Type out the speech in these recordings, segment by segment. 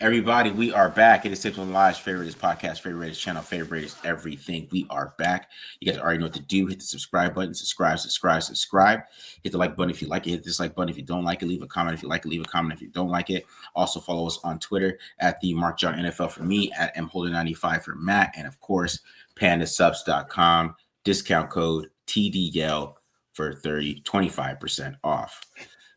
Everybody, we are back. It is Tips on Live's favorite podcast, favorite channel, favorite everything. We are back. You guys already know what to do. Hit the subscribe button. Subscribe. Hit the like button if you like it. Hit the dislike button if you don't like it. Leave a comment if you like it. Leave a comment if you don't like it. Also follow us on Twitter at the Mark John NFL for me, at mholder95 for Matt, and of course, pandasubs.com. Discount code TDL for 25% off.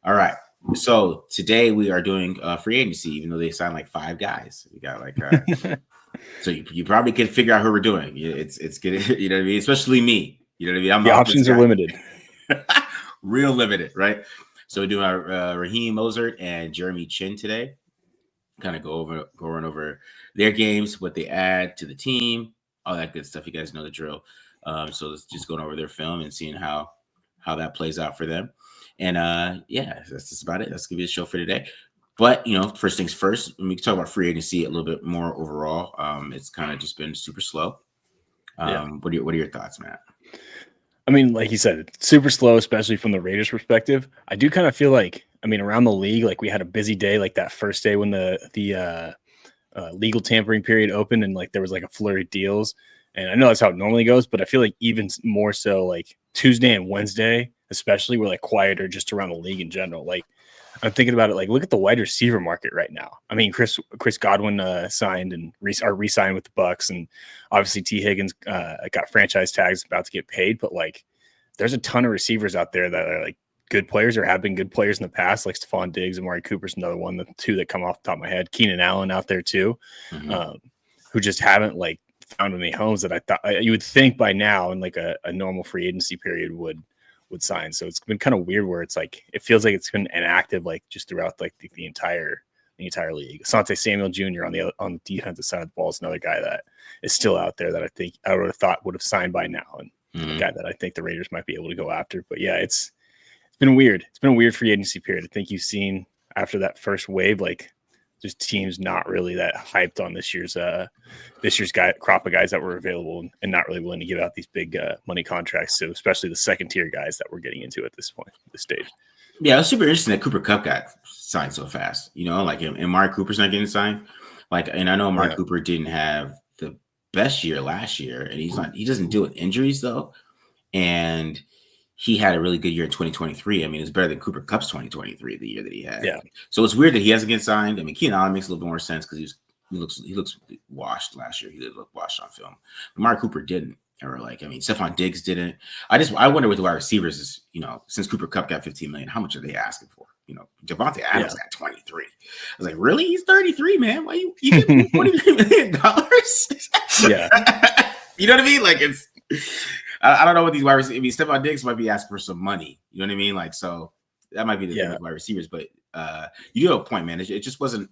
All right. So today we are doing free agency, even though they signed like 5 guys. We got like, so you probably can figure out who we're doing. It's good, you know what I mean? Especially me, you know what I mean? I'm the options are limited, real limited, right? So we're doing our Raheem Mostert and Jeremy Chinn today. Kind of going over their games, what they add to the team, all that good stuff. You guys know the drill. So let's just going over their film and seeing how that plays out for them. And yeah, that's just about it. That's gonna be the show for today. But first things first, we can talk about free agency a little bit more overall. It's kind of just been super slow. What are your thoughts, Matt? I mean, like you said, it's super slow, especially from the Raiders' perspective. I do kind of feel like, around the league, like we had a busy day, like that first day when the legal tampering period opened, and like there was like a flurry of deals. And I know that's how it normally goes, but I feel like even more so, like Tuesday and Wednesday, especially, were like quieter just around the league in general. Like I'm thinking about it, like look at the wide receiver market right now. I mean, Chris Godwin signed and re-signed with the Bucks, and obviously T. Higgins got franchise tags about to get paid. But like, there's a ton of receivers out there that are like good players or have been good players in the past, like Stephon Diggs and Amari Cooper's another one. The 2 that come off the top of my head, Keenan Allen out there too, who just haven't like found any homes that I thought you would think by now in like a normal free agency period would sign. So it's been kind of weird where it's like it feels like it's been inactive like just throughout like the entire league. Asante Samuel Jr. on the defensive side of the ball is another guy that is still out there that I think I would have thought would have signed by now, and a guy that I think the Raiders might be able to go after. But yeah, it's been weird. It's been a weird free agency period. I think you've seen after that first wave, like just teams not really that hyped on this year's crop of guys that were available and not really willing to give out these big money contracts to especially the second tier guys that we're getting into at this point, this stage. Yeah, it was super interesting that Cooper Kupp got signed so fast. Like, and Amari Cooper's not getting signed. Like, and I know Amari Cooper didn't have the best year last year, and he doesn't deal with injuries though. And he had a really good year in 2023. I mean, it's better than Cooper Kupp's 2023, the year that he had. Yeah. So it's weird that he hasn't get signed. I mean, Keenan Allen makes a little bit more sense because he looks washed last year. He did look washed on film. But Amari Cooper didn't. Or Stephon Diggs didn't. I wonder with the wide receivers is, since Cooper Kupp got $15 million, how much are they asking for? Devontae Adams got 23. I was like, really? He's 33, man. Why you give him $23 million? Yeah. You know what I mean? Like it's. I don't know what these wide receivers. I mean, Stephon Diggs might be asking for some money. You know what I mean? Like, so that might be the thing with wide receivers. But you do have a point, man. It just wasn't.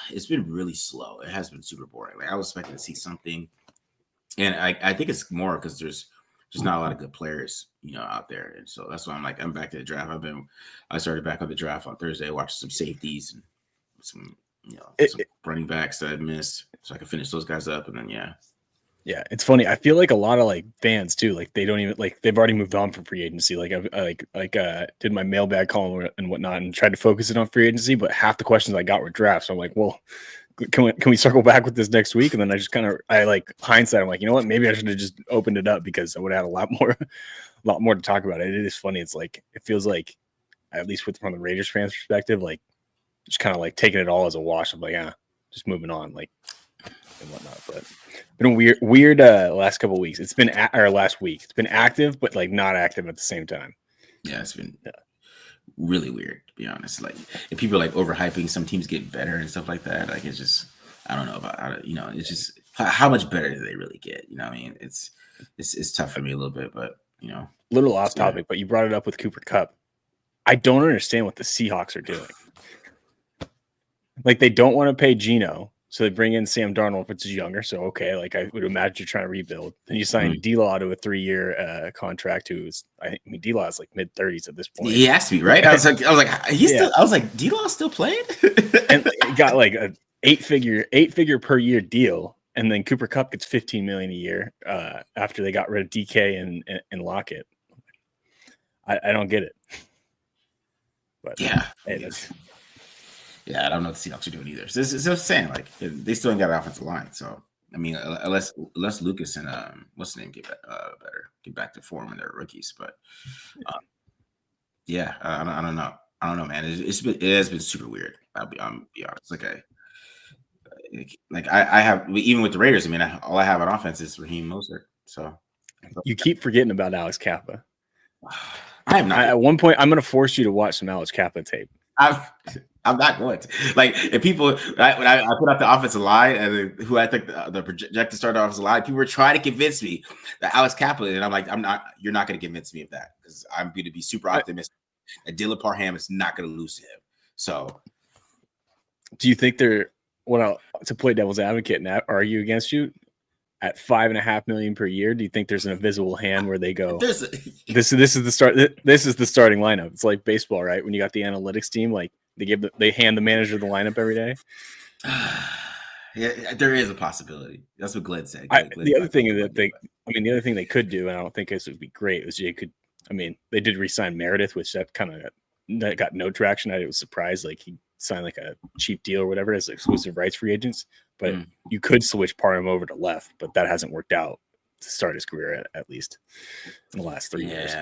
It's been really slow. It has been super boring. Like I was expecting to see something, and I think it's more because there's just not a lot of good players, out there. And so that's why I'm back to the draft. I started back on the draft on Thursday. Watched some safeties and some some running backs that I missed, so I can finish those guys up, and then Yeah, it's funny. I feel like a lot of like fans too, like they don't even like they've already moved on from free agency. Like I did my mailbag column and whatnot and tried to focus it on free agency, but half the questions I got were drafts. So I'm like, well, can we circle back with this next week? And then I like hindsight, I'm like, you know what? Maybe I should have just opened it up because I would have had a lot more to talk about. It is funny. It's like it feels like, at least from the Raiders fans' perspective, like just kind of like taking it all as a wash. I'm like, just moving on, like and whatnot. But been a weird last couple of weeks. It's been last week. It's been active, but like not active at the same time. Yeah, it's been really weird, to be honest. Like, and people are like overhyping some teams get better and stuff like that. Like, it's just I don't know about it's just how much better do they really get? I mean, it's tough for me a little bit, but little off topic, but you brought it up with Cooper Kupp. I don't understand what the Seahawks are doing. Like, they don't want to pay Geno. So they bring in Sam Darnold, which is younger. So, okay, like I would imagine you're trying to rebuild. Then you sign D-Law to a 3-year contract who's, D-Law is like mid-30s at this point. He has to be, right? I was like, D-Law still playing? And he got like a eight figure per year deal. And then Cooper Kupp gets $15 million a year after they got rid of DK and Lockett. I don't get it. But yeah. hey, that's... Yeah, I don't know what the Seahawks are doing either. So it's just saying, like, they still ain't got an offensive line. So I mean, unless Lucas and what's the name get back to form and their rookies. But yeah, I don't know. I don't know, man. It has been super weird. I'm be honest. I have even with the Raiders. I mean, all I have on offense is Raheem Mostert. So You keep forgetting about Alex Kappa. I am not. At one point, I'm going to force you to watch some Alex Kappa tape. I'm not going to. Like, if people, when I put out the offensive line and who I think the projected starter offensive line, people were trying to convince me that Alex Kaplan, and I'm like, I'm not. You're not going to convince me of that because I'm going to be super optimistic that Dylan Parham is not going to lose to him. So, do you think they're to play devil's advocate and argue against you? At $5.5 million per year, do you think there's an invisible hand where they go, this is the start? This is the starting lineup. It's like baseball, right? When you got the analytics team, like they hand the manager the lineup every day. Yeah, there is a possibility. That's what Glenn said. The other thing they could do, and I don't think this would be great, is they did re-sign Meredith, which that got no traction. I was surprised, like he signed like a cheap deal or whatever as exclusive rights free agents. But you could switch Parham over to left, but that hasn't worked out to start his career at least in the last 3 years.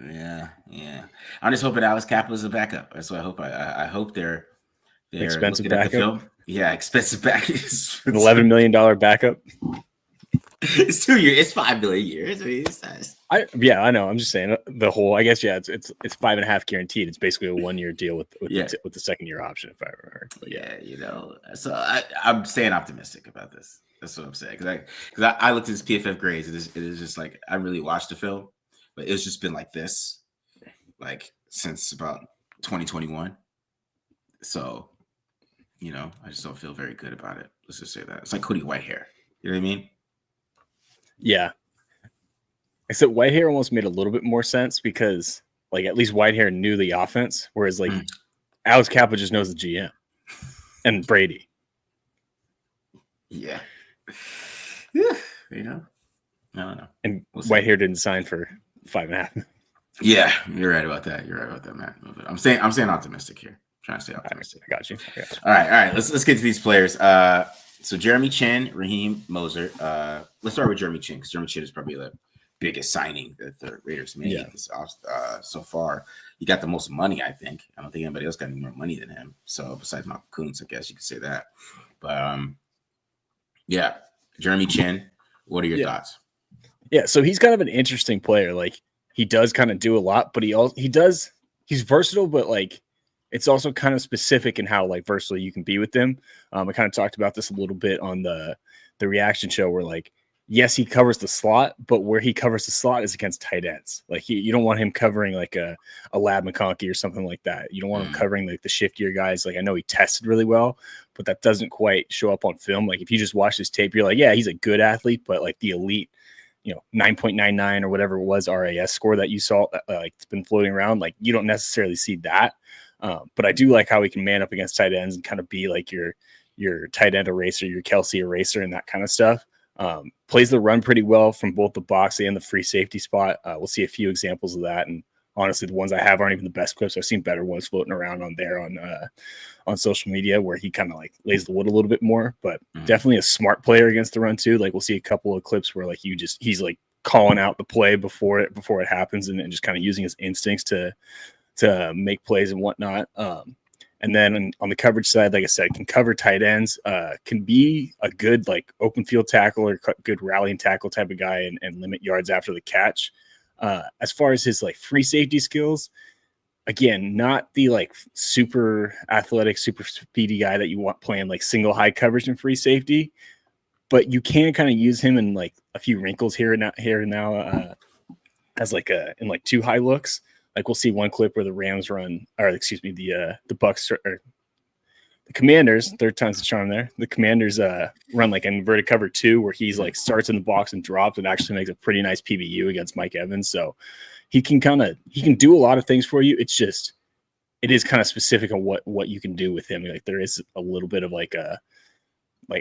Yeah. I'm just hoping Alex Kappa is a backup. That's what I hope. I hope they're expensive looking backup. At the film. Yeah, expensive backup. An $11 million backup. It's 2 years. It's $5 million a year. I mean, it's nice. I know. I'm just saying the whole. I guess it's 5.5 guaranteed. It's basically a 1 year deal with the second year option, if I remember. But yeah. So I'm staying optimistic about this. That's what I'm saying because I looked at his PFF grades. It is just like I really watched the film, but it's just been like this, like since about 2021. So, I just don't feel very good about it. Let's just say that it's like Cody Whitehair. You know what I mean? Yeah. Except Whitehair almost made a little bit more sense because, like, at least Whitehair knew the offense, whereas like Alex Kappa just knows the GM and Brady. Yeah. I don't know. And Whitehair didn't sign for 5.5. Yeah, you're right about that. Matt. I'm saying optimistic here. I'm trying to stay optimistic. I got you. All right. Let's get to these players. So Jeremy Chinn, Raheem Mostert. Let's start with Jeremy Chinn because Jeremy Chinn is probably the biggest signing that the Raiders made so far. He got the most money, I think. I don't think anybody else got any more money than him. So besides Malcolm Kuntz, I guess you could say that. But yeah, Jeremy Chinn. What are your thoughts? Yeah, so he's kind of an interesting player. Like he does kind of do a lot, but he's versatile, but like it's also kind of specific in how like versatile you can be with them. I kind of talked about this a little bit on the reaction show where like, yes, he covers the slot, but where he covers the slot is against tight ends. Like you don't want him covering like a Lab McConkey or something like that. You don't want him covering like the shiftier guys. Like I know he tested really well, but that doesn't quite show up on film. Like if you just watch this tape, you're like, yeah, he's a good athlete, but like the elite, 9.99 or whatever it was RAS score that you saw, like it's been floating around. Like you don't necessarily see that. But I do like how he can man up against tight ends and kind of be like your tight end eraser, your Kelsey eraser, and that kind of stuff. Plays the run pretty well from both the box and the free safety spot. We'll see a few examples of that. And honestly, the ones I have aren't even the best clips. I've seen better ones floating around on there on social media where he kind of like lays the wood a little bit more, but definitely a smart player against the run too. Like we'll see a couple of clips where like he's like calling out the play before it happens and just kind of using his instincts to make plays and whatnot. And then on the coverage side, like I said, can cover tight ends, can be a good like open field tackle or good rallying tackle type of guy and limit yards after the catch. As far as his like free safety skills, again, not the like super athletic, super speedy guy that you want playing like single high coverage and free safety, but you can kind of use him in like a few wrinkles here and now as like in like two high looks. Like we'll see one clip where the Rams run, or excuse me, the Bucks or the Commanders. Third time's the charm there. The Commanders run like an inverted cover 2, where he's like starts in the box and drops and actually makes a pretty nice PBU against Mike Evans. So he can do a lot of things for you. It is kind of specific on what you can do with him. Like there is a little bit of like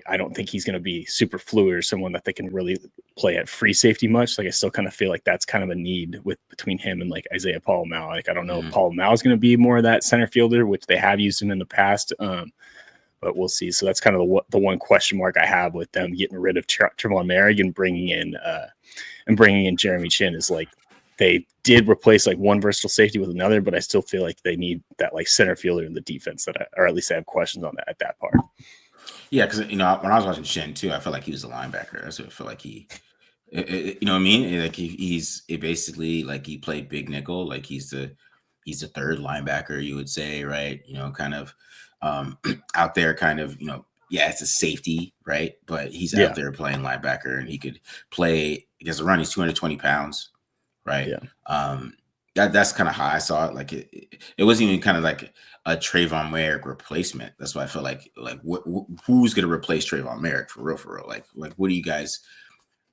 I don't think he's going to be super fluid or someone that they can really play at free safety much. Like I still kind of feel like that's kind of a need between him and like Isaiah Paul-Mao. Like I don't know if Paul-Mao is going to be more of that center fielder, which they have used him in the past. But we'll see. So that's kind of the one question mark I have with them getting rid of Trevon Merrick and bringing in Jeremy Chinn is like they did replace like one versatile safety with another, but I still feel like they need that like center fielder in the defense or at least I have questions on that at that part. Yeah, because when I was watching Chinn too, I felt like he was a linebacker. I feel like you know what I mean? Like he's basically like he played big nickel, like he's the third linebacker, you would say, right? Kind of out there, kind of, yeah, it's a safety, right? But he's out there playing linebacker, and he could play against the run. He's 220 pounds, right? Yeah. That's kind of how I saw it. Like it wasn't even kind of like a Trayvon Merrick replacement. That's why I feel like who's going to replace Trayvon Merrick for real? Like what are you guys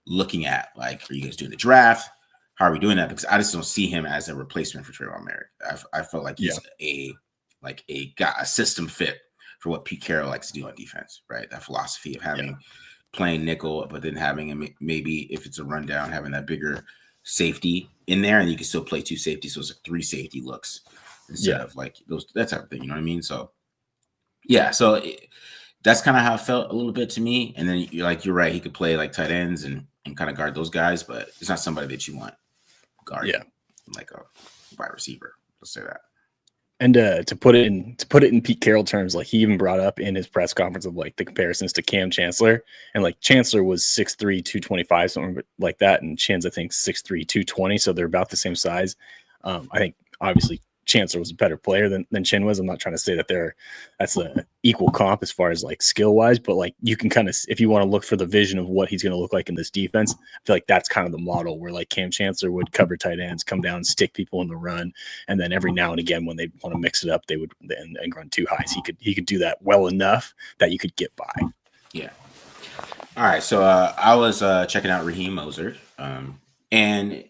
looking at? Like, are you guys doing the draft? How are we doing that? Because I just don't see him as a replacement for Trayvon Merrick. I felt like he's a system fit for what Pete Carroll likes to do on defense, right? That philosophy of having playing nickel, but then having him maybe if it's a rundown, having that bigger safety in there, and you can still play two safeties, so it's like 3 safety looks instead of like that type of thing. You know what I mean? So yeah, that's kind of how it felt a little bit to me. And then you're right, he could play like tight ends and kind of guard those guys, but it's not somebody that you want guarding like a wide receiver. Let's say that. And to put it in Pete Carroll terms, like he even brought up in his press conference of like the comparisons to Cam Chancellor, and like Chancellor was 6'3", 225, something like that, and Chinn's I think 6'3", 220, so they're about the same size. I think obviously Chancellor was a better player than Chinn was. I'm not trying to say that that's an equal comp as far as like skill wise, but like you can kind of, if you want to look for the vision of what he's going to look like in this defense, I feel like that's kind of the model where like Cam Chancellor would cover tight ends, come down, stick people in the run, and then every now and again when they want to mix it up, they would and run two highs. He could do that well enough that you could get by. Yeah. All right. So I was checking out Raheem Mostert, and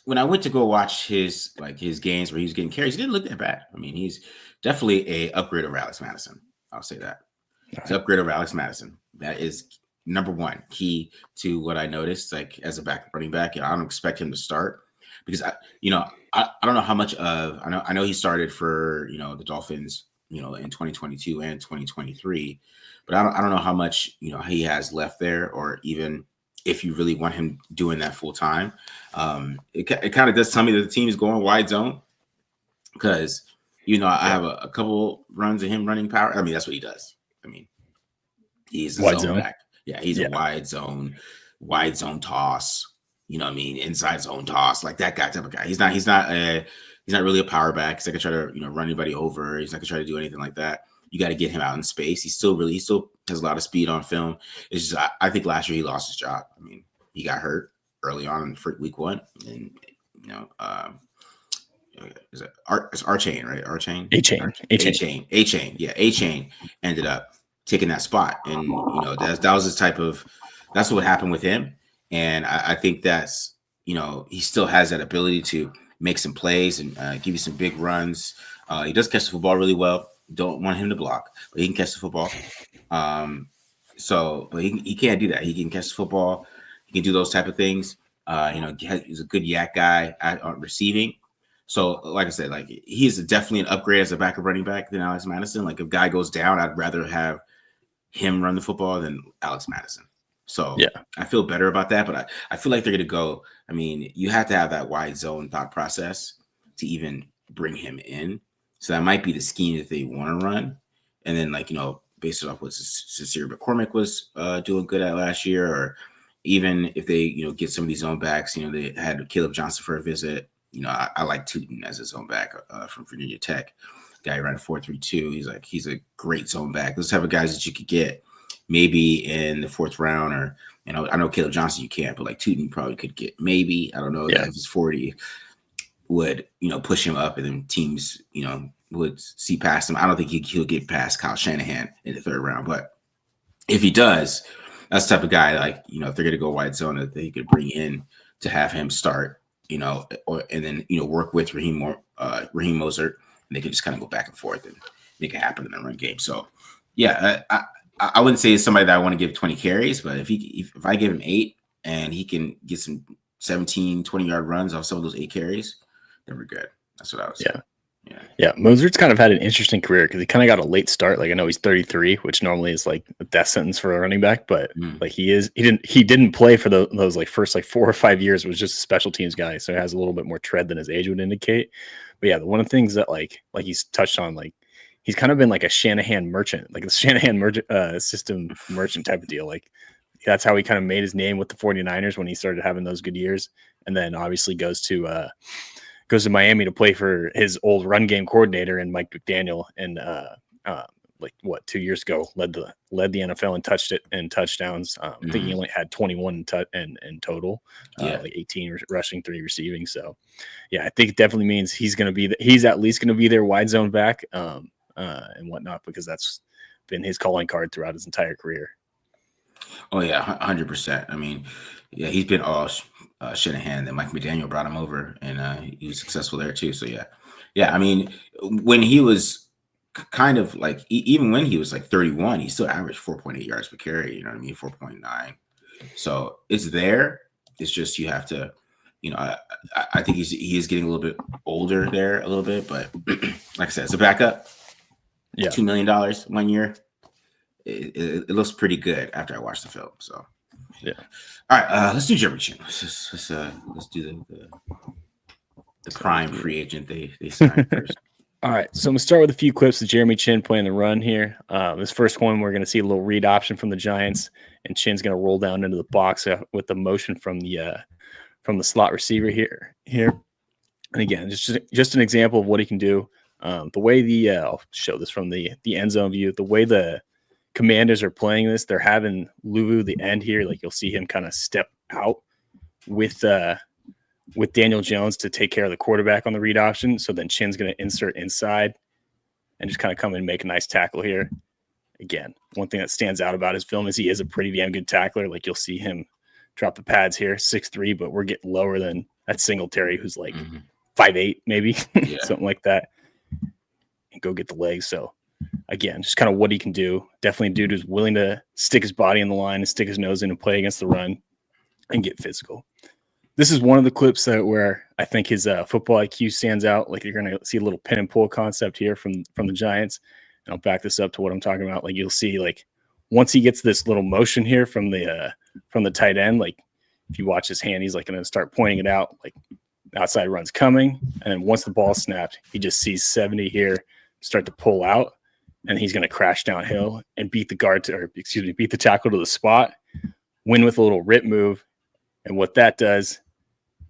when I went to go watch his games where he was getting carries, he didn't look that bad. I mean, he's definitely a upgrade over Alex Madison. I'll say that. He's an upgrade over Alex Madison. That is number one key to what I noticed, like as a backup running back. And I don't expect him to start because I don't know how much of I know he started for the Dolphins in 2022 and 2023, but I don't know how much he has left there, or even if you really want him doing that full time. It kind of does tell me that the team is going wide zone because I have a couple runs of him running power. I mean, that's what he does. I mean, he's a zone back. Yeah, he's a wide zone toss. You know what I mean? Inside zone toss, like that guy type of guy. He's not really a power back. He's not gonna try to run anybody over. He's not gonna try to do anything like that. You got to get him out in space. He still has a lot of speed on film. It's just I think last year he lost his job. I mean, he got hurt early on in week 1, and is it Archain, right? Archain, A-Chain. Yeah, A-Chain ended up taking that spot, and that was his that's what happened with him. And I think that's he still has that ability to make some plays and give you some big runs. He does catch the football really well. Don't want him to block, but he can catch the football. But he can't do that. He can catch the football. He can do those type of things. He's a good yak guy on receiving. So, like I said, like he's definitely an upgrade as a backup running back than Alex Madison. Like if a guy goes down, I'd rather have him run the football than Alex Madison. So I feel better about that, but I feel like they're going to go. I mean, you have to have that wide zone thought process to even bring him in. So that might be the scheme that they want to run. And then based off what Sincere McCormick was doing good at last year, or even if they, get some of these zone backs, they had Caleb Johnson for a visit. I like Tootin as a zone back from Virginia Tech. Guy ran a 4.32. He's a great zone back. Those type of guys that you could get maybe in the 4th round, or I know Caleb Johnson you can't, but like Tootin you probably could get maybe. I don't know that if it's 40 would push him up, and then teams would see past him. I don't think he'll get past Kyle Shanahan in the 3rd round, but if he does, that's the type of guy if they're going to go wide zone that they could bring in to have him start, and then work with Raheem Mostert, and they can just kind of go back and forth and make it happen in the run game. So yeah, I wouldn't say it's somebody that I want to give 20 carries, but if I give him 8 and he can get some 17, 20-yard runs off some of those 8 carries, then we're good. That's what I would say. Yeah. Mosert's kind of had an interesting career because he kind of got a late start. Like I know he's 33, which normally is like a death sentence for a running back, but like he didn't play for those like first like 4 or 5 years. Was just a special teams guy, so he has a little bit more tread than his age would indicate. But yeah, one of the things that like he's touched on, like he's kind of been like a Shanahan merchant, like the Shanahan system merchant type of deal. Like that's how he kind of made his name with the 49ers when he started having those good years, and then obviously goes to Miami to play for his old run game coordinator and Mike McDaniel, and like 2 years ago led the NFL in touchdowns. I think he only had 21 in total, like 18 rushing, 3 receiving. So yeah, I think it definitely means he's at least going to be their wide zone back and whatnot, because that's been his calling card throughout his entire career. Oh yeah, 100%. I mean, yeah, he's been all Shanahan. Then Mike McDaniel brought him over, and he was successful there too. So yeah. I mean, when he was kind of like, even when he was like 31, he still averaged 4.8 yards per carry. You know what I mean? 4.9. So it's there. It's just you have to, I think he is getting a little bit older there a little bit, but like I said, it's a backup. Yeah, $2 million 1 year. It looks pretty good after I watched the film. So yeah. All right, let's do Jeremy Chinn. Let's do the prime free agent they signed first. All right, so I'm gonna start with a few clips of Jeremy Chinn playing the run here. This first one, we're gonna see a little read option from the Giants, and Chinn's gonna roll down into the box with the motion from the slot receiver here. And again, just an example of what he can do. The way I'll show this from the end zone view. The way the Commanders are playing this, they're having Luvu the end here. Like you'll see him kind of step out with Daniel Jones to take care of the quarterback on the read option. So then Chinn's going to insert inside and just kind of come in and make a nice tackle here. Again, one thing that stands out about his film is he is a pretty damn good tackler. Like you'll see him drop the pads here, 6'3", but we're getting lower than that Singletary, who's like 5'8", maybe something like that, and go get the legs. So again, just kind of what he can do. Definitely a dude who's willing to stick his body in the line and stick his nose in and play against the run and get physical. This is one of the clips where I think his football IQ stands out. Like you're going to see a little pin and pull concept here from the Giants. And I'll back this up to what I'm talking about. Like you'll see, like once he gets this little motion here from the tight end, like if you watch his hand, he's like going to start pointing it out, like outside run's coming. And then once the ball snapped, he just sees 70 here start to pull out, and he's going to crash downhill and beat the tackle to the spot, win with a little rip move. And what that does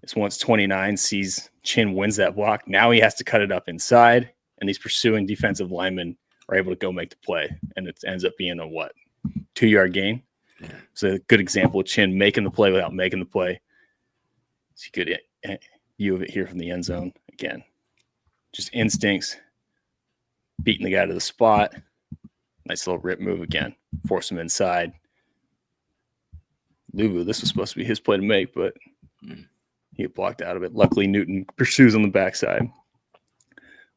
is once 29 sees Chinn wins that block, now he has to cut it up inside, and these pursuing defensive linemen are able to go make the play. And it ends up being a 2-yard gain. Yeah. So a good example of Chinn making the play without making the play. It's a good view of it here from the end zone. Again, just instincts, beating the guy to the spot. Nice little rip move again. Force him inside. Luvu, this was supposed to be his play to make, but he got blocked out of it. Luckily, Newton pursues on the backside.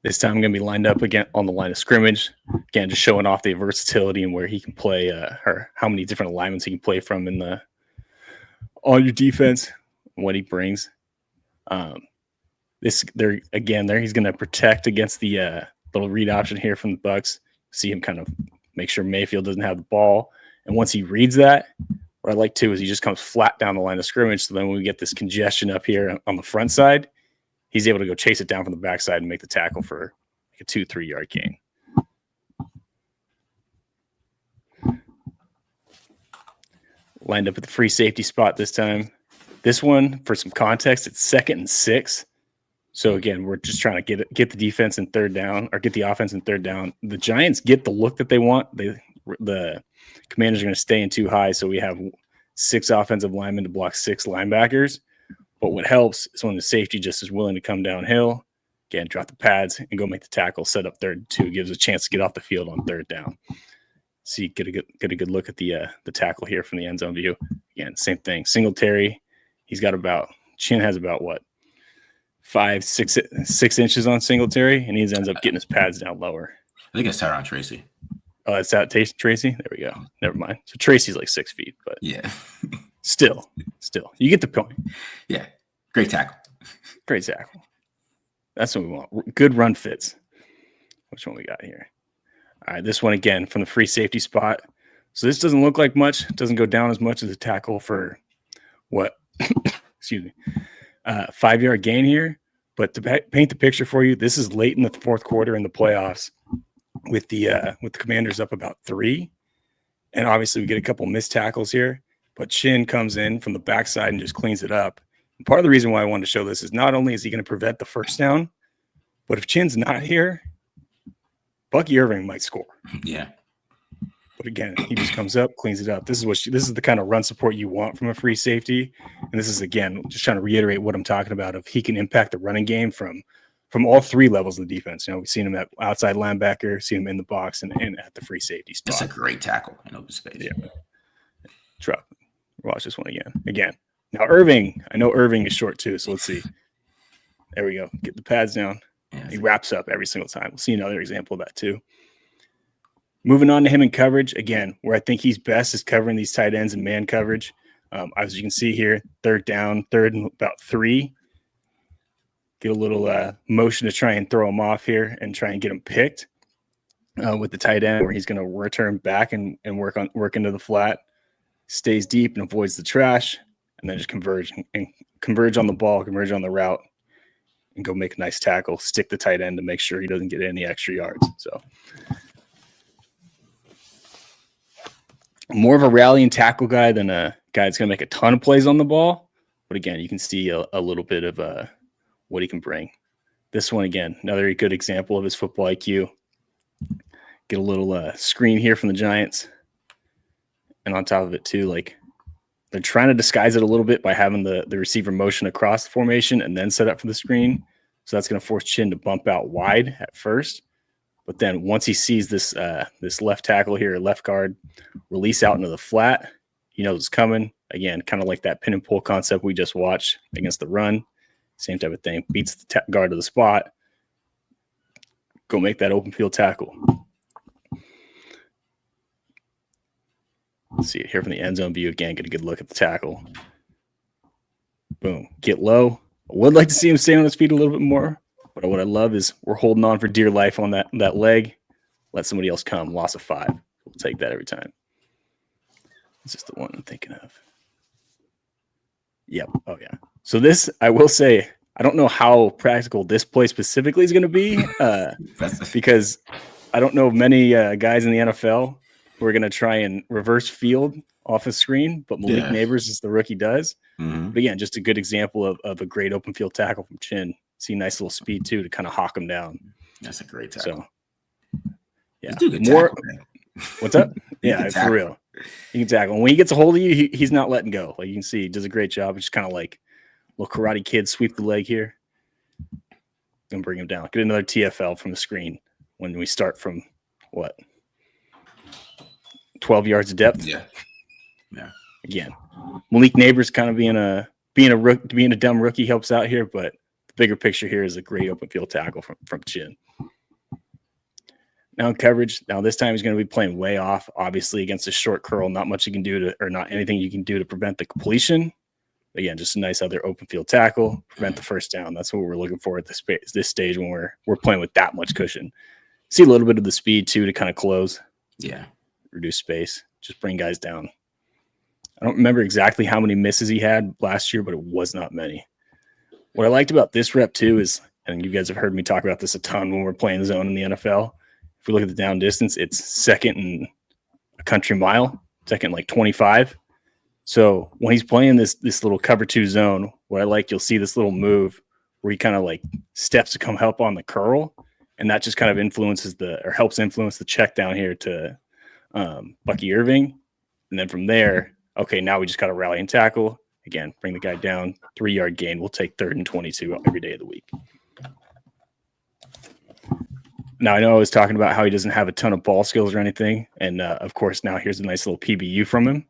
This time I'm going to be lined up again on the line of scrimmage. Again, just showing off the versatility and where he can play, or how many different alignments he can play from on your defense, and what he brings. He's going to protect against the little read option here from the Bucs. See him kind of make sure Mayfield doesn't have the ball. And once he reads that, what I like too is he just comes flat down the line of scrimmage. So then when we get this congestion up here on the front side, he's able to go chase it down from the backside and make the tackle for like a 2-3 yard gain. Lined up at the free safety spot this time. This one, for some context, it's 2nd and 6. So again, we're just trying to get the defense in third down, or get the offense in third down. The Giants get the look that they want. The Commanders are going to stay in too high, so we have 6 offensive linemen to block 6 linebackers. But what helps is when the safety just is willing to come downhill, again, drop the pads and go make the tackle, set up 3rd and 2, gives a chance to get off the field on 3rd down. See, get a good look at the tackle here from the end zone view. Again, same thing. Singletary, Chinn has about 5-6 inches on Singletary, and he ends up getting his pads down lower. I think it's Tyron Tracy. Oh, that's that Tracy. There we go. Never mind. So Tracy's like 6 feet, but Yeah. still, you get the point. Yeah. Great tackle. Great tackle. That's what we want. Good run fits. Which one we got here? All right, this one again from the free safety spot. So this doesn't look like much. It doesn't go down as much as a tackle for what? Excuse me. 5-yard gain here. But to paint the picture for you, this is late in the fourth quarter in the playoffs with the Commanders up about 3. And obviously we get a couple missed tackles here. But Chinn comes in from the backside and just cleans it up. And part of the reason why I wanted to show this is not only is he going to prevent the first down, but if Chinn's not here, Bucky Irving might score. Yeah. But again, he just comes up, cleans it up. This is the kind of run support you want from a free safety. And this is, again, just trying to reiterate what I'm talking about. If he can impact the running game from all 3 levels of the defense. You know, we've seen him at outside linebacker, seen him in the box, and at the free safety spot. That's a great tackle in open space. Yeah. Drop. Watch this one again. Now, Irving, I know Irving is short too, so let's see. There we go. Get the pads down. Yeah, he wraps up every single time. We'll see another example of that too. Moving on to him in coverage, again, where I think he's best is covering these tight ends in man coverage. As you can see here, third down, third and about 3. Get a little motion to try and throw him off here and try and get him picked with the tight end, where he's going to return back and work into the flat, stays deep and avoids the trash, and then just converge on the ball, converge on the route, and go make a nice tackle, stick the tight end to make sure he doesn't get any extra yards. So more of a rally and tackle guy than a guy that's going to make a ton of plays on the ball. But again, you can see a little bit of what he can bring. This one, again, another good example of his football IQ. Get a little screen here from the Giants. And on top of it, too, like they're trying to disguise it a little bit by having the receiver motion across the formation and then set up for the screen. So that's going to force Chinn to bump out wide at first. But then once he sees this left tackle here, left guard, release out into the flat, he knows it's coming. Again, kind of like that pin and pull concept we just watched against the run. Same type of thing. Beats the guard to the spot. Go make that open field tackle. See it here from the end zone view again. Get a good look at the tackle. Boom. Get low. I would like to see him stay on his feet a little bit more. But what I love is we're holding on for dear life on that leg. Let somebody else come. Loss of 5. We'll take that every time. This is the one I'm thinking of. Yep. Oh, yeah. So this, I will say, I don't know how practical this play specifically is going to be because I don't know many guys in the NFL who are going to try and reverse field off a screen, but Malik Neighbors is the rookie does. Mm-hmm. But again, just a good example of a great open field tackle from Chinn. See nice little speed too to kind of hawk him down. That's a great tackle. So, yeah, more. What's up? Yeah, for real. He can tackle. And when he gets a hold of you, he's not letting go. Like you can see, he does a great job. It's just kind of like little Karate Kid sweep the leg here. And bring him down. Get another TFL from the screen when we start from what? 12 yards of depth. Yeah. Again, Malik Neighbors kind of being a dumb rookie helps out here, but the bigger picture here is a great open field tackle from Chinn. Now in coverage, this time he's going to be playing way off, obviously against a short curl. Not much you can do or not anything you can do to prevent the completion. Again, just a nice other open field tackle, prevent the first down. That's what we're looking for at this stage when we're playing with that much cushion. See a little bit of the speed too to kind of close. Yeah. Reduce space. Just bring guys down. I don't remember exactly how many misses he had last year, but it was not many. What I liked about this rep too is, and you guys have heard me talk about this a ton when we're playing zone in the NFL. If we look at the down distance, it's second and a country mile, second like 25. So when he's playing this little cover 2 zone, what I like, you'll see this little move where he kind of like steps to come help on the curl. And that just kind of helps influence the check down here to Bucky Irving. And then from there, okay, now we just got to rally and tackle. Again, bring the guy down, 3-yard gain. We'll take 3rd and 22 every day of the week. Now, I know I was talking about how he doesn't have a ton of ball skills or anything. And, of course, now here's a nice little PBU from him.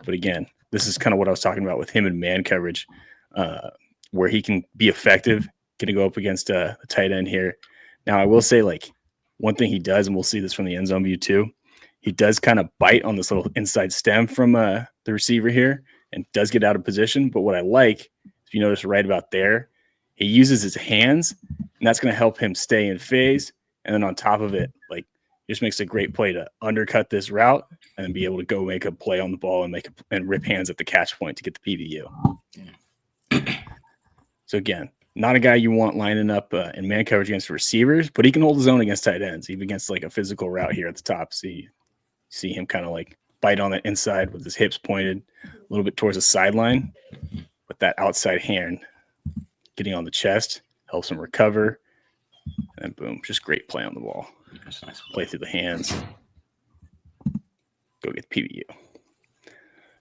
But, again, this is kind of what I was talking about with him in man coverage, where he can be effective, going to go up against a tight end here. Now, I will say, like, one thing he does, and we'll see this from the end zone view too, He does kind of bite on this little inside stem from the receiver here and does get out of position. But what I like, if you notice right about there, he uses his hands, and that's going to help him stay in phase. And then on top of it, like, just makes a great play to undercut this route and be able to go make a play on the ball and rip hands at the catch point to get the PBU. Yeah. So again, not a guy you want lining up in man coverage against receivers, but he can hold his own against tight ends, even against like a physical route here at the top. See him kind of like bite on the inside with his hips pointed a little bit towards the sideline, with that outside hand getting on the chest, helps him recover, and boom, just great play on the ball. That's nice play through the hands, go get the PBU.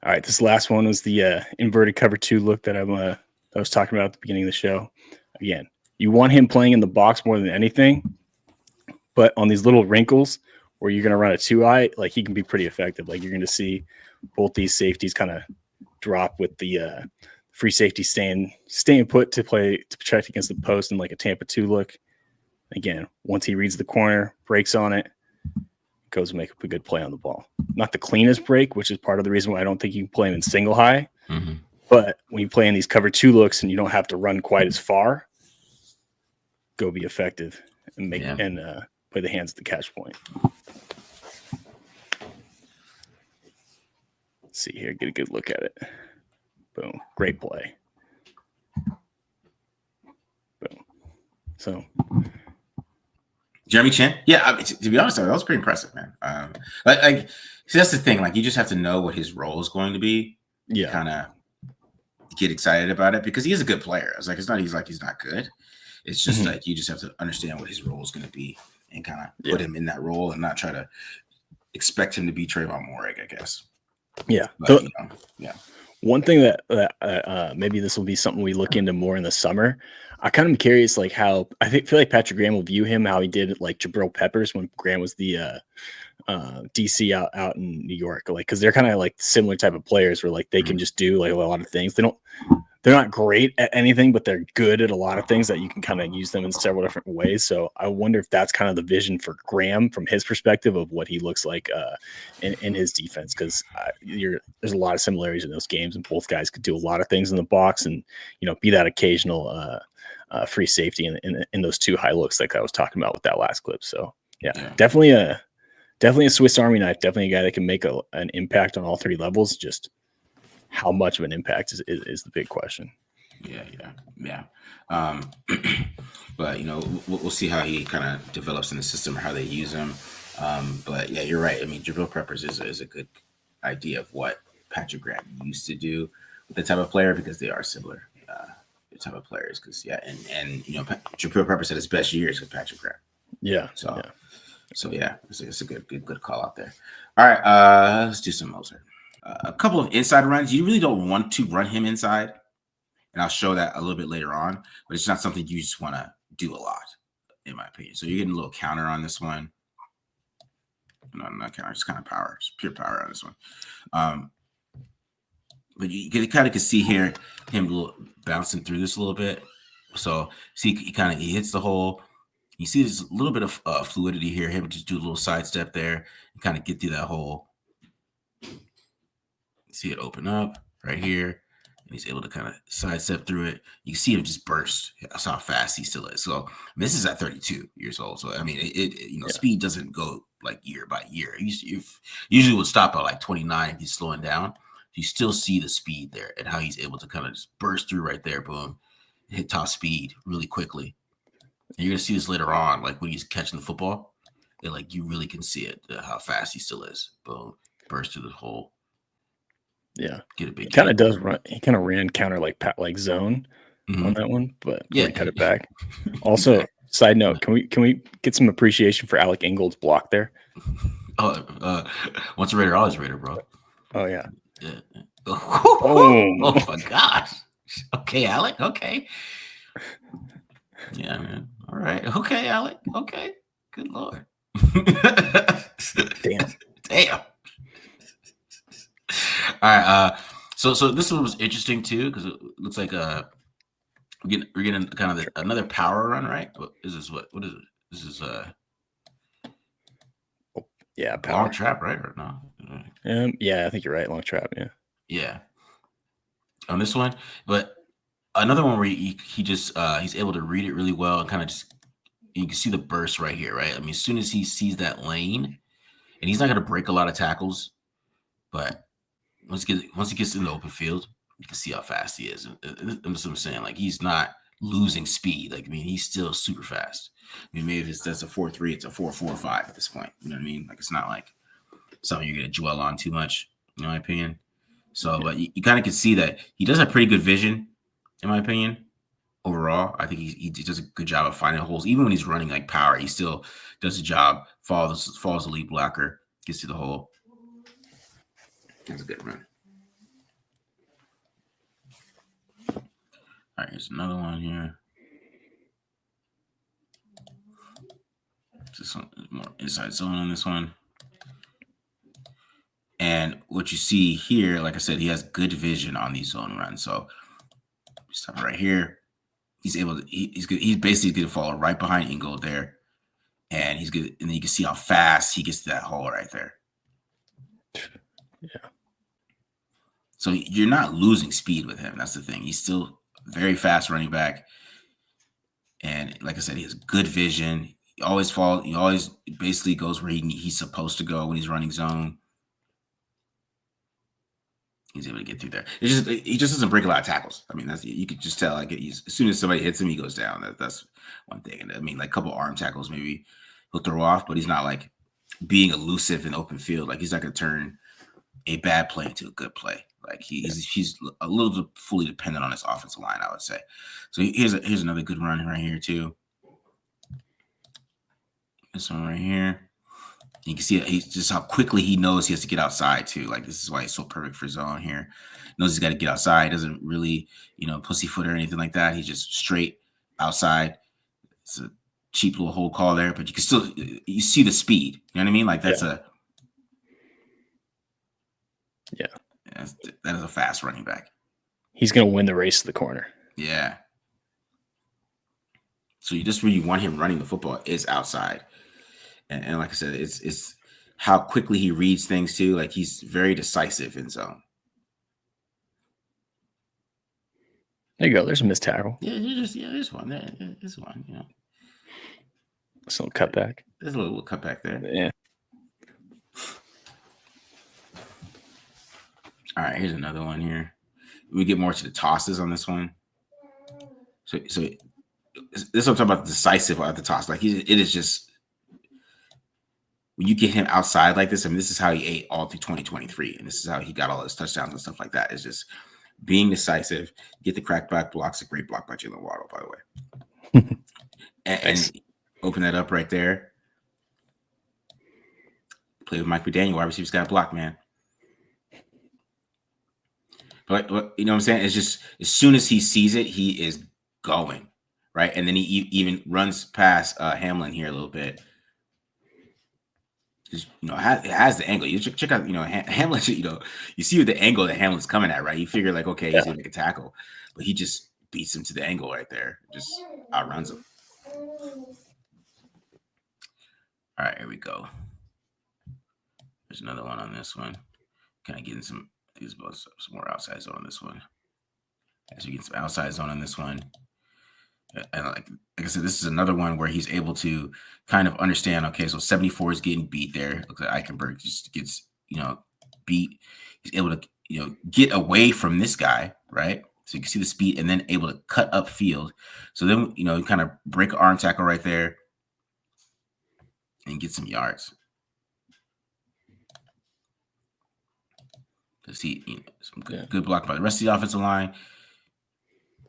All right, this last one was the inverted cover 2 look that I was talking about at the beginning of the show. Again, you want him playing in the box more than anything, but on these little wrinkles where you're going to run a 2-eye, like, he can be pretty effective. Like, you're going to see both these safeties kind of drop with the free safety staying put to protect against the post in like a Tampa 2 look. Again, once he reads the corner, breaks on it, goes and make a good play on the ball. Not the cleanest break, which is part of the reason why I don't think you can play him in single high. Mm-hmm. But when you play in these cover 2 looks and you don't have to run quite as far, go be effective and play the hands at the catch point. Let's see here, get a good look at it. Boom, great play. Boom. So Jeremy Chinn, yeah. I mean, to be honest, that was pretty impressive, man. Like, see, that's the thing. Like, you just have to know what his role is going to be. Yeah, kind of get excited about it, because he is a good player. It's like he's not good. It's just like you just have to understand what his role is going to be and kind of put him in that role and not try to expect him to be Trayvon Moehrig, I guess. Yeah, but, yeah. One thing that maybe this will be something we look into more in the summer. I kind of am curious, like, how feel like Patrick Graham will view him, how he did like Jabril Peppers when Graham was the DC out in New York, like, because they're kind of like similar type of players where like they can just do like a lot of things. They're not great at anything, but they're good at a lot of things that you can kind of use them in several different ways. So I wonder if that's kind of the vision for Graham from his perspective of what he looks like in his defense, because there's a lot of similarities in those games, and both guys could do a lot of things in the box and, you know, be that occasional free safety in those 2 high looks like I was talking about with that last clip. So yeah. Definitely a Swiss Army knife, definitely a guy that can make an impact on all 3 levels. Just how much of an impact is the big question. Yeah. But, you know, we'll see how he kind of develops in the system or how they use him. But yeah, you're right. I mean, Jabril Peppers is a good idea of what Patrick Graham used to do with the type of player, because they are similar type of players. Because and you know, Jabril Peppers had his best years with Patrick Graham. Yeah. So yeah, it's a good call out there. All right, let's do some Mostert. A couple of inside runs. You really don't want to run him inside, and I'll show that a little bit later on. But it's not something you just want to do a lot, in my opinion. So you're getting a little counter on this one. No, not counter, just kind of power, just pure power on this one. But you kind of can see here him bouncing through this a little bit. So see, he hits the hole. You see there's a little bit of fluidity here. Him just do a little sidestep there and kind of get through that hole. See it open up right here, and he's able to kind of sidestep through it. You see him just burst. That's how fast he still is. So this is at 32 years old. So I mean, speed doesn't go like year by year. Usually would stop at like 29 if he's slowing down. You still see the speed there and how he's able to kind of just burst through right there, boom, hit top speed really quickly. And you're gonna see this later on, like when he's catching the football, and like you really can see it, how fast he still is. Boom, burst through the hole. Yeah, get a big. He kind of does run. He kind of ran counter like zone on that one, but he cut it back. Also, side note, can we get some appreciation for Alec Ingold's block there? Once a Raider, always a Raider, bro. Oh yeah. Oh my gosh. Okay, Alec. Okay. Yeah, man. All right. Okay, Alec. Okay. Good Lord. Damn. All right. So this one was interesting too, because it looks like we're getting kind of another power run, right? What is this? What is it? This is Yeah, A long power. trap, right? Or no? Yeah, I think you're right. Long trap. Yeah. Yeah, on this one, but another one where he just he's able to read it really well and kind of just you can see the burst right here, right? I mean, as soon as he sees that lane, and he's not going to break a lot of tackles, but once he gets in the open field, you can see how fast he is. That's what I'm saying. Like he's not losing speed. Like I mean, he's still super fast. I mean, maybe if that's a 4.3, it's a 4.45 at this point. You know what I mean? Like it's not like something you're going to dwell on too much. In my opinion. So, but you kind of can see that he does have pretty good vision, in my opinion. Overall, I think he does a good job of finding holes. Even when he's running like power, he still does a job. Follows the lead blocker, gets to the hole. That's a good run. All right, here's another one here. Just more inside zone on this one. And what you see here, like I said, he has good vision on these zone runs. So stop right here. He's able to. He's good. He's basically going to follow right behind Ingold there, and he's good. And then you can see how fast he gets to that hole right there. Yeah. So you're not losing speed with him. That's the thing. He's still very fast running back. And like I said, he has good vision. He always basically goes where he's supposed to go when he's running zone. He's able to get through there. He just doesn't break a lot of tackles. I mean, you could just tell. Like as soon as somebody hits him, he goes down. That's one thing. And I mean, like a couple arm tackles, maybe he'll throw off, but he's not like being elusive in open field. Like he's not going to turn a bad play into a good play. Like he's a little bit fully dependent on his offensive line, I would say. So here's another good run right here too. This one right here. You can see he's just how quickly he knows he has to get outside too. Like this is why he's so perfect for zone here. Knows he's got to get outside. Doesn't really, pussyfoot or anything like that. He's just straight outside. It's a cheap little hold call there, but you can still you see the speed. You know what I mean? Like that's that is a fast running back. He's gonna win the race to the corner. Yeah. So you just really want him running the football is outside. And like I said, it's how quickly he reads things too. Like he's very decisive in zone. There you go. There's a missed tackle. Yeah, there's one there. There's one, This little cutback. There's a little cutback there. Yeah. All right, here's another one here. We get more to the tosses on this one. So this is what I'm talking about, the decisive at the toss. Like it is just when you get him outside like this. I mean, this is how he ate all through 2023, and this is how he got all his touchdowns and stuff like that. It's just being decisive. Get the crackback blocks. A great block by Jalen Waddle, by the way. and open that up right there. Play with Mike McDaniel. Wide receivers got blocked, man. But you know what I'm saying? It's just as soon as he sees it, he is going, right? And then he even runs past Hamlin here a little bit. Just, it has the angle. You check out, Hamlin, you see the angle that Hamlin's coming at, right? You figure like, okay, he's going to make a tackle. But he just beats him to the angle right there. Just outruns him. All right, here we go. There's another one on this one. Kind of getting some more outside zone on this one. As we get some outside zone on this one. And like I said, this is another one where he's able to kind of understand, okay, so 74 is getting beat there. Looks like Eichenberg just gets, beat. He's able to, get away from this guy, right? So you can see the speed and then able to cut up field. So then, you kind of break an arm tackle right there and get some yards. To see some good block by the rest of the offensive line.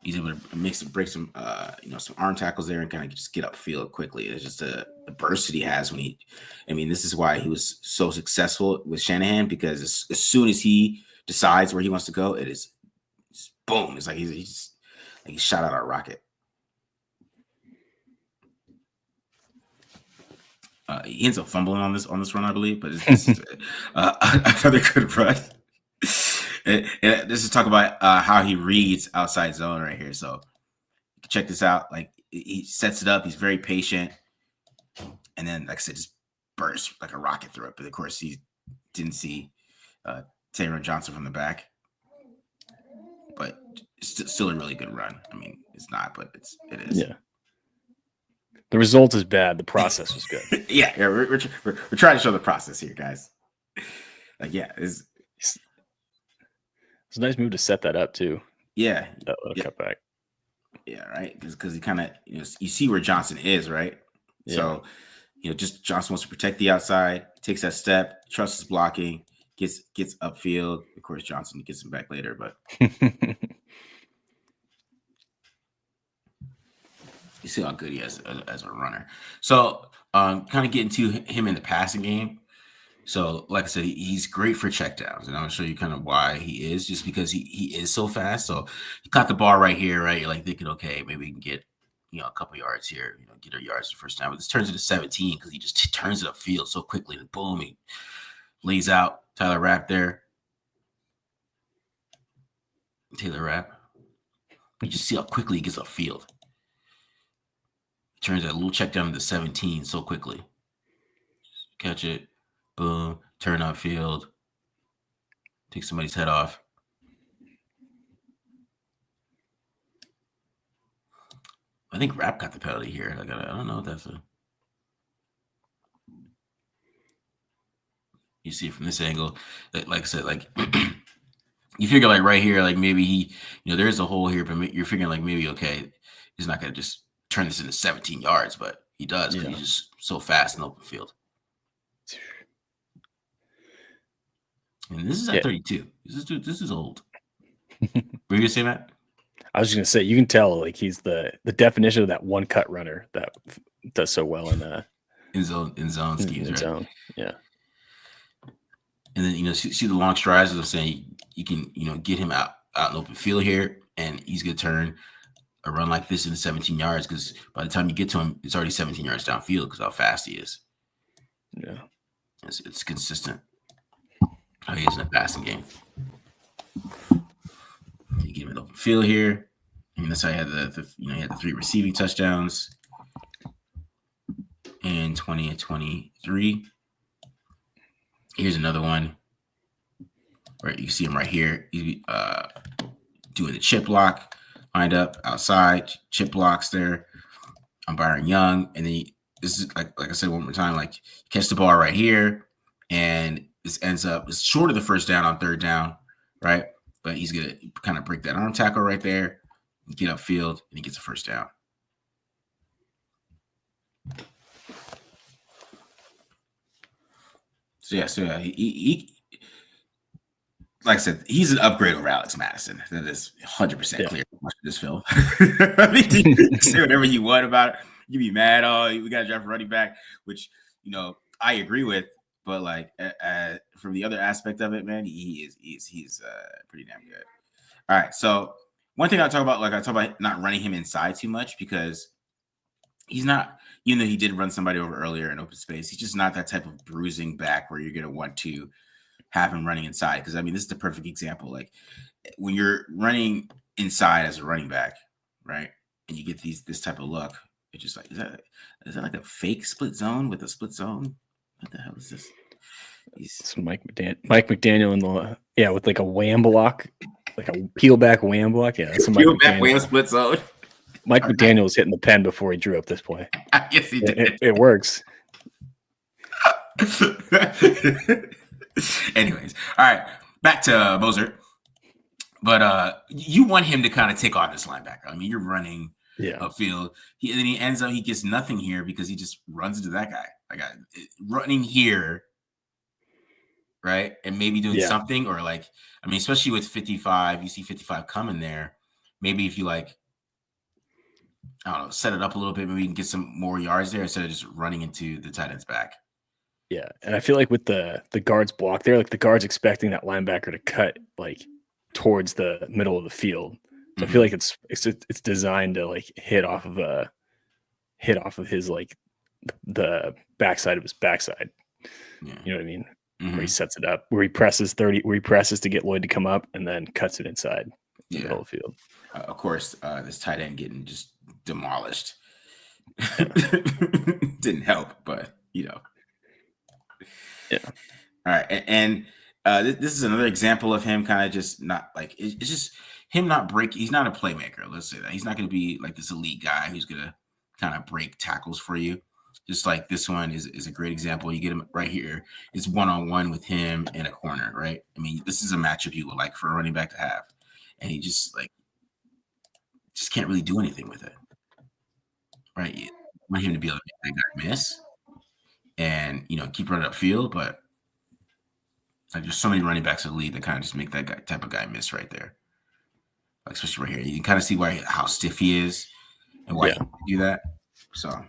He's able to break some some arm tackles there and kind of just get upfield quickly. It's just the burst that he has this is why he was so successful with Shanahan, because as soon as he decides where he wants to go, it is just boom. It's like he's shot out a rocket. He ends up fumbling on this run, I believe, but this is another good run. And this is talk about how he reads outside zone right here. So check this out. Like he sets it up. He's very patient. And then, like I said, just burst like a rocket through it. But of course, he didn't see Taylor Johnson from the back. But it's still a really good run. I mean, it's not, but it is. Yeah. The result is bad. The process was good. yeah, we're trying to show the process here, guys. Like, yeah, it's a nice move to set that up too. Yeah, that little cutback. Yeah, right. Because he kind of you see where Johnson is, right? Yeah. So just Johnson wants to protect the outside, takes that step, trusts his blocking, gets upfield. Of course, Johnson gets him back later, but you see how good he is as a runner. So, kind of getting to him in the passing game. So, like I said, he's great for checkdowns, and I'll show you kind of why he is, just because he is so fast. So, he caught the ball right here, right? You're like thinking, okay, maybe we can get a couple yards here, get our yards the first time. But this turns into 17 because he just turns it upfield so quickly, and boom, he lays out Tyler Rapp there. Taylor Rapp. You just see how quickly he gets upfield. Turns that little check down to 17 so quickly. Catch it, boom, turn upfield, take somebody's head off. I think Rapp got the penalty here. I don't know if that's a. You see it from this angle. Like I said, like you figure like right here, like maybe he, there is a hole here, but you're figuring like maybe okay, he's not gonna just turn this into 17 yards, but he does because he's just so fast in the open field. And this is at 32. This is old. Were you gonna say, Matt? I was just gonna say you can tell like he's the definition of that one cut runner that does so well in zone schemes, right? Zone, yeah. And then see the long strides. As I'm saying, you can get him out in open field here, and he's gonna turn a run like this into 17 yards because by the time you get to him, it's already 17 yards downfield because how fast he is. Yeah, it's consistent how he is in the passing game. You give him an open field here. I mean, that's how he had he had the 3 receiving touchdowns in 20 and 23. Here's another one where you see him right here. He's doing the chip block, lined up outside, chip blocks there on Byron Young. And then this is like I said one more time, like catch the ball right here. And this ends up, it's short of the first down on 3rd down, right? But he's going to kind of break that arm tackle right there, get upfield, and he gets a first down. So yeah, he like I said, he's an upgrade over Alex Madison. That is 100% clear watching this film. I mean, you can say whatever you want about it. You be mad, oh, we got to draft a running back, which I agree with. But like from the other aspect of it, man, he's pretty damn good. All right, so one thing I talk about not running him inside too much because he's not, even though he did run somebody over earlier in open space, he's just not that type of bruising back where you're going to want to have him running inside. Because I mean, this is the perfect example. Like when you're running inside as a running back, right, and you get this type of look, it's just like, is that like a fake split zone with a split zone? What the hell is this? It's Mike McDaniel in the with like a wham block, like a peel back wham block. Yeah, that's a peel back wham split zone. Mike McDaniel was hitting the pen before he drew up this play. Yes, he did. It works. Anyways, all right, back to Mostert. But you want him to kind of take on this linebacker. I mean, you're running upfield. And then he ends up, he gets nothing here because he just runs into that guy. Like running here, right? And maybe doing something, or like, I mean, especially with 55, you see 55 coming there. Maybe if you like, I don't know, set it up a little bit, maybe you can get some more yards there instead of just running into the tight end's back. Yeah, and I feel like with the guard's block there, like the guard's expecting that linebacker to cut like towards the middle of the field. So I feel like it's designed to like hit off of his like the backside of his backside. Yeah. You know what I mean? Where he sets it up, where he presses to get Lloyd to come up and then cuts it inside the middle of the field. Of course, this tight end getting just demolished didn't help, but Yeah. All right, and this is another example of him kind of just not like it's just him not break. He's not a playmaker. Let's say that he's not going to be like this elite guy who's going to kind of break tackles for you. Just like this one is a great example. You get him right here. It's one-on-one with him in a corner, right? I mean, this is a matchup you would like for a running back to have, and he just can't really do anything with it, right? You want him to be able to make that guy miss and keep running upfield, but like there's so many running backs in the league that kind of just make that type of guy miss right there. Like especially right here. You can kind of see how stiff he is and why he can do that. So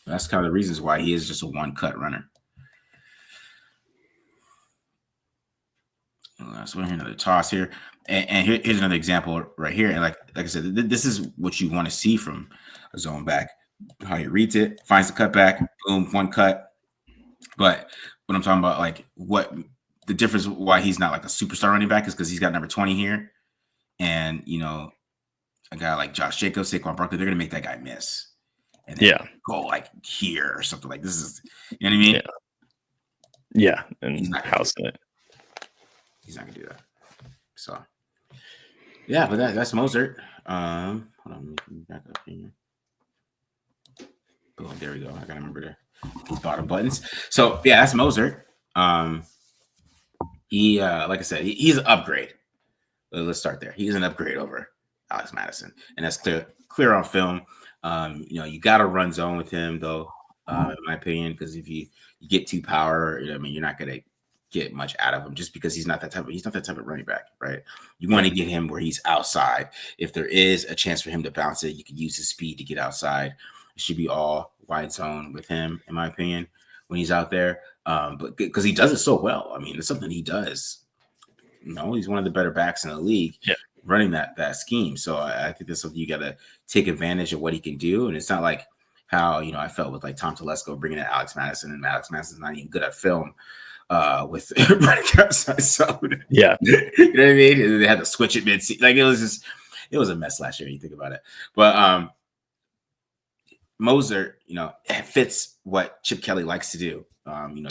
that's kind of the reasons why he is just a one-cut runner. So we're here another toss here. And here's another example right here. And like I said, this is what you want to see from a zone back. How he reads it, finds the cutback, boom, one cut. But what I'm talking about, like what the difference why he's not like a superstar running back is because he's got number 20 here. And a guy like Josh Jacobs, Saquon Barkley, they're gonna make that guy miss. And then go like here or something like this is, you know what I mean? Yeah. And he's not housing it. He's not gonna do that. So yeah, but that's Mostert. Hold on, let me back up here. Boom, there we go. I gotta remember these bottom buttons. So yeah, that's Mostert. He like I said, he's an upgrade. Let's start there. He's an upgrade over Alex Madison, and that's clear on film. You got to run zone with him, though, in my opinion, because if you get too power, I mean, you're not going to get much out of him just because he's not that type of running back, right? You want to get him where he's outside. If there is a chance for him to bounce it, you could use his speed to get outside. It should be all wide zone with him, in my opinion, when he's out there. But because he does it so well. I mean, it's something he does. He's one of the better backs in the league running that scheme. So I think that's something you got to take advantage of what he can do. And it's not like how, I felt with like Tom Telesco bringing in Alex Madison, and Alex Madison's not even good at film with running outside zone. Yeah. You know what I mean? And they had to switch it mid. Like it was a mess last year. You think about it, but Mostert, it fits what Chip Kelly likes to do.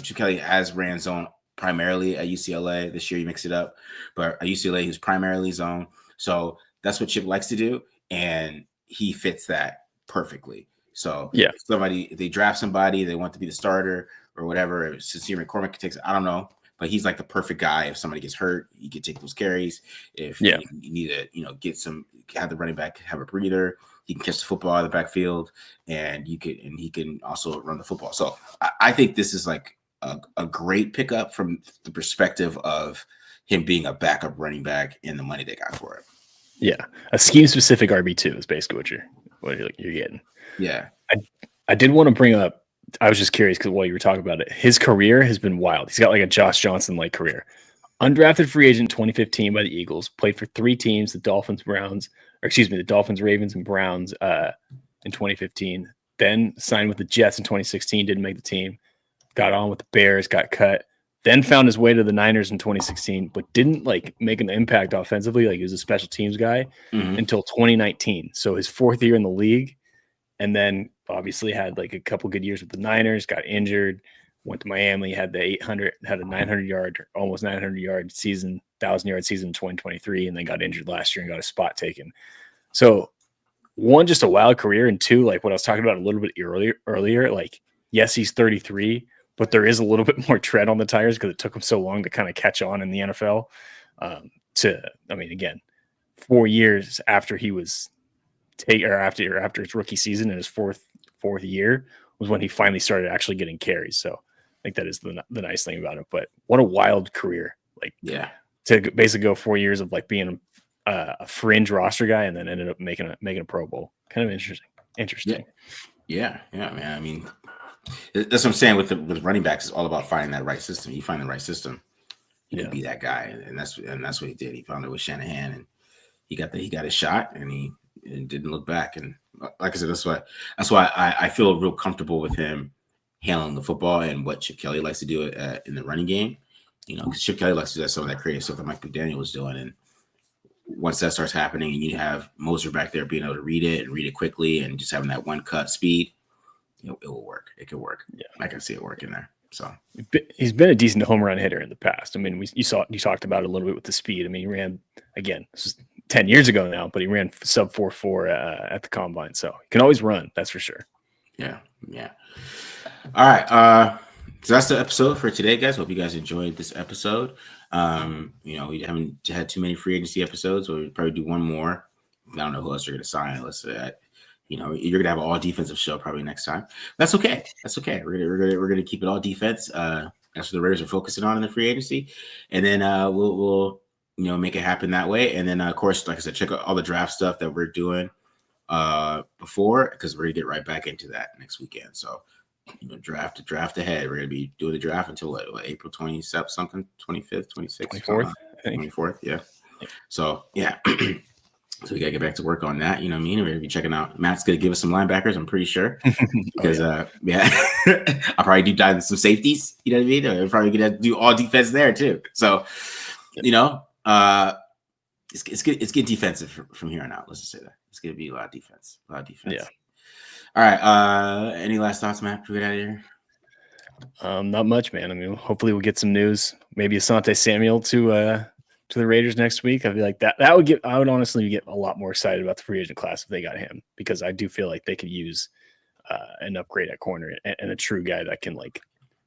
Chip Kelly has ran zone primarily at UCLA. This year he mixed it up, but at UCLA he was primarily zone. So that's what Chip likes to do, and he fits that perfectly. So if they draft somebody, they want to be the starter or whatever. Sincere McCormick takes, I don't know, but he's like the perfect guy. If somebody gets hurt, he could take those carries. If you need to, have the running back have a breather. He can catch the football out of the backfield, and he can also run the football. So I think this is like a great pickup from the perspective of him being a backup running back and the money they got for it. Yeah, a scheme specific RB2 is basically what you're getting. Yeah, I did want to bring up. I was just curious because while you were talking about it, his career has been wild. He's got like a Josh Johnson like career. Undrafted free agent 2015 by the Eagles, played for 3 teams: the Dolphins, Ravens, and Browns in 2015. Then signed with the Jets in 2016, didn't make the team. Got on with the Bears, got cut. Then found his way to the Niners in 2016, but didn't like make an impact offensively. Like he was a special teams guy until 2019. So his 4th year in the league, and then obviously had like a couple good years with the Niners, got injured. Went to Miami, had a 900-yard, almost 900-yard season, 1,000-yard season in 2023, and then got injured last year and got a spot taken. So, 1, just a wild career, and 2, like what I was talking about a little bit earlier, like, yes, he's 33, but there is a little bit more tread on the tires because it took him so long to kind of catch on in the NFL. Again, 4 years after he was after his rookie season in his fourth year was when he finally started actually getting carries. So I think that is the nice thing about it. But what a wild career! Like, to basically go 4 years of like being a fringe roster guy and then ended up making a Pro Bowl. Kind of interesting. Yeah, man. I mean, that's what I'm saying with running backs. It's all about finding that right system. You find the right system, you can be that guy, and that's what he did. He found it with Shanahan, and he got his shot, and he didn't look back. And like I said, that's why I feel real comfortable with him handling the football and what Chip Kelly likes to do in the running game. Because Chip Kelly likes to do some of that creative stuff that Mike McDaniel was doing. And once that starts happening, and you have Mostert back there being able to read it quickly, and just having that one cut speed, it will work. It could work. Yeah, I can see it working there. So He's been a decent home run hitter in the past. I mean, you talked about it a little bit with the speed. I mean, he ran again. This is 10 years ago now, but he ran sub 4.4 at the combine, so he can always run. That's for sure. Yeah. All right. So that's the episode for today, guys. Hope you guys enjoyed this episode. We haven't had too many free agency episodes, so we'll probably do one more. I don't know who else you're going to sign. Unless you're going to have an all defensive show probably next time. That's okay. We're gonna keep it all defense. That's what the Raiders are focusing on in the free agency, and then we'll make it happen that way. And then of course, like I said, check out all the draft stuff that we're doing before, because we're gonna get right back into that next weekend. So draft ahead. We're gonna be doing the draft until what April 27th, something, 25th, 26th, 24th, I think. 24th, yeah. So yeah. So we gotta get back to work on that. You know what I mean? We're gonna be checking out. Matt's gonna give us some linebackers, I'm pretty sure. Because I'll probably do dive some safeties, you know what I mean? I'm probably gonna do all defense there too. So it's good defensive from here on out. Let's just say that. It's gonna be a lot of defense. Yeah. All right. Any last thoughts, Matt? Before we get out of here? Not much, man. I mean, hopefully we'll get some news. Maybe Asante Samuel to the Raiders next week. I'd be like that. I would honestly get a lot more excited about the free agent class if they got him, because I do feel like they could use an upgrade at corner and a true guy that can like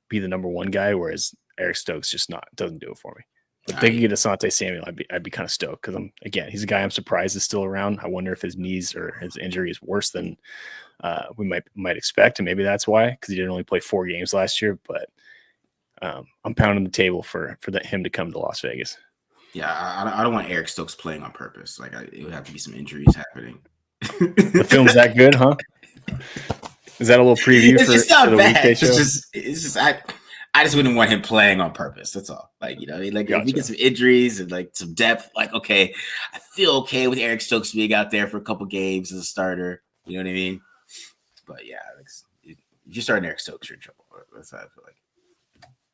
be the number one guy, whereas Eric Stokes doesn't do it for me. But if they could get Asante Samuel, I'd be kind of stoked, because he's a guy I'm surprised is still around. I wonder if his knees or his injury is worse than we might expect, and maybe that's why, because he didn't only play 4 games last year. But I'm pounding the table for him to come to Las Vegas. Yeah, I don't want Eric Stokes playing on purpose. Like it would have to be some injuries happening. The film's that good, huh? Is that a little preview for the weekday show? It's just I just wouldn't want him playing on purpose. That's all. Like, gotcha. If we get some injuries and like some depth, like, okay, I feel okay with Eric Stokes being out there for a couple games as a starter. You know what I mean? But yeah, if you're starting Eric Stokes, you're in trouble. That's how I feel like.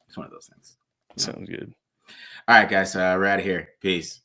It's one of those things. Sounds good. All right, guys. We're out of here. Peace.